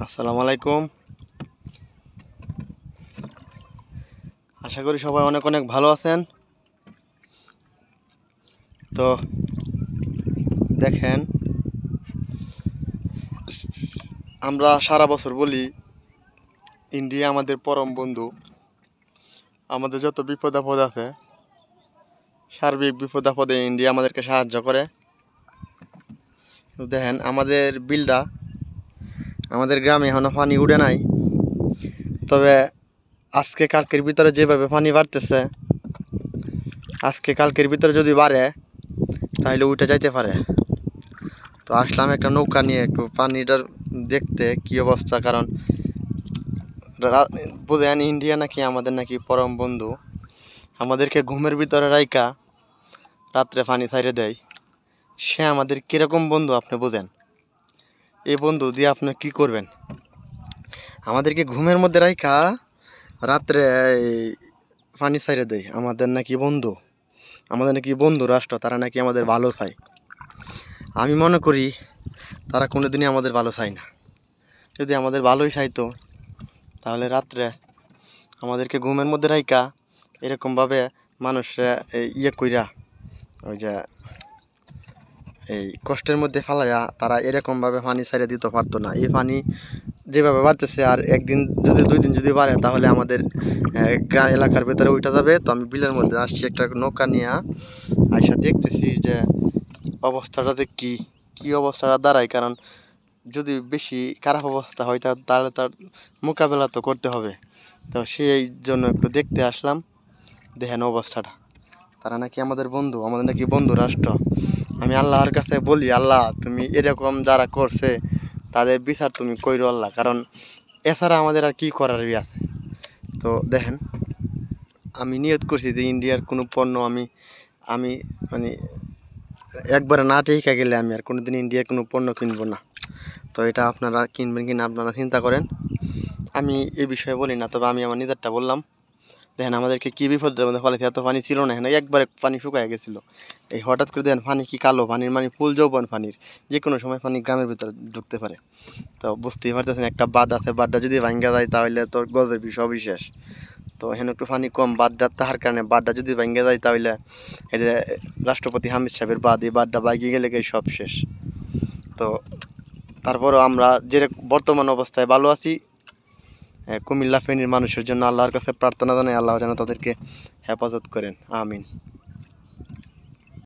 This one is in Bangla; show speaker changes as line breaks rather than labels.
আসসালামু আলাইকুম। আশা করি সবাই অনেক অনেক ভালো আছেন। তো দেখেন, আমরা সারা বছর বলি ইন্ডিয়া আমাদের পরম বন্ধু। আমাদের যত বিপদ আপদ আছে, সার্বিক বিপদ আপদে ইন্ডিয়া আমাদেরকে সাহায্য করে। দেখেন, আমাদের বিলটা, আমাদের গ্রামে এখনো পানি উঠে নাই, তবে আজকে কালকের ভিতরে যেভাবে পানি বাড়তেছে, আজকে কালকের ভিতরে যদি বাড়ে তাহলে উঠে যাইতে পারে। তো আসলাম একটা নৌকা নিয়ে একটু পানিটার দেখতে কি অবস্থা, কারণ বুঝেন ইন্ডিয়া নাকি আমাদের নাকি পরম বন্ধু। আমাদেরকে ঘুমের ভিতরে রাইকা রাত্রে পানি ছাইড়ে দেয়। সে আমাদের কিরকম বন্ধু আপনি বুঝেন। এই বন্ধু দিয়ে আপনি কি করবেন? আমাদেরকে ঘুমের মধ্যে রাইকা রাত্রে পানি ছাইড়ে দেয়। আমাদের নাকি বন্ধু, আমাদের নাকি বন্ধু রাষ্ট্র, তারা নাকি আমাদের ভালো চায়। আমি মনে করি তারা কোনোদিনই আমাদের ভালো চায় না। যদি আমাদের ভালোই চাইতো তাহলে রাত্রে আমাদেরকে ঘুমের মধ্যে রাইকা এরকমভাবে মানুষরা ইয়ে কইরা, ওই যে এই কষ্টের মধ্যে ফালাইয়া তারা এরকমভাবে পানি ছাড়িয়ে দিতে পারতো না। এই পানি যেভাবে বাড়তেছে, আর একদিন যদি 2 দিন যদি বাড়ে তাহলে আমাদের গ্রাম এলাকার ভেতরে উঠে যাবে। তো আমি বিলের মধ্যে আসছি একটা নৌকা নিয়ে, আইসা দেখতেছি যে অবস্থাটাতে কি অবস্থাটা দাঁড়ায়। কারণ যদি বেশি খারাপ অবস্থা হয় তাহলে তার মোকাবেলা তো করতে হবে। তো সেই জন্য একটু দেখতে আসলাম। দেখেন অবস্থাটা, তারা নাকি আমাদের বন্ধু, আমাদের নাকি বন্ধু রাষ্ট্র। আমি আল্লাহর কাছে বলি, আল্লাহ তুমি এরকম যারা করছে তাদের বিচার তুমি কইরো আল্লাহ, কারণ এছাড়া আমাদের আর কি করারই আছে। তো দেখেন, আমি নিয়ত করছি যে ইন্ডিয়ার কোনো পণ্য আমি মানে একবারে না টেকা গেলে আমি আর কোনোদিন ইন্ডিয়ার কোনো পণ্য কিনবো না। তো এটা আপনারা কিনবেন কিনা আপনারা চিন্তা করেন। আমি এই বিষয়ে বলি না, তবে আমি আমার নিজেরটা বললাম। দেখেন আমাদেরকে কী বিপদের মধ্যে ফেলেছে। এত পানি ছিল না, এখানে একবারে পানি শুকায় গেছিলো। এই হঠাৎ করে দেখেন পানি কি কালো, পানির মানে ফুল যৌবন পানির, যে কোনো সময় পানি গ্রামের ভিতরে ঢুকতে পারে। তো বুঝতেই পারতেছেন, একটা বাঁধ আছে, বাঁধটা যদি ভাঙ্গা যায় তাহলে তোর গজেবি সবই শেষ। তো এখানে একটু পানি কম, বাঁধটা তাহার কারণে বাঁধটা যদি ভাঙ্গা যায় তাহলে এটা রাষ্ট্রপতি হামিদ সাহেবের বাঁধ, এই বাঁধটা বাইকে গেলে সব শেষ। তো তারপরেও আমরা যে বর্তমান অবস্থায় ভালো আছি। কুমিল্লা ফেনীর মানুষের জন্য আল্লাহর কাছে প্রার্থনা জানাই, আল্লাহ যেন তাদেরকে হেফাজত করেন। আমিন।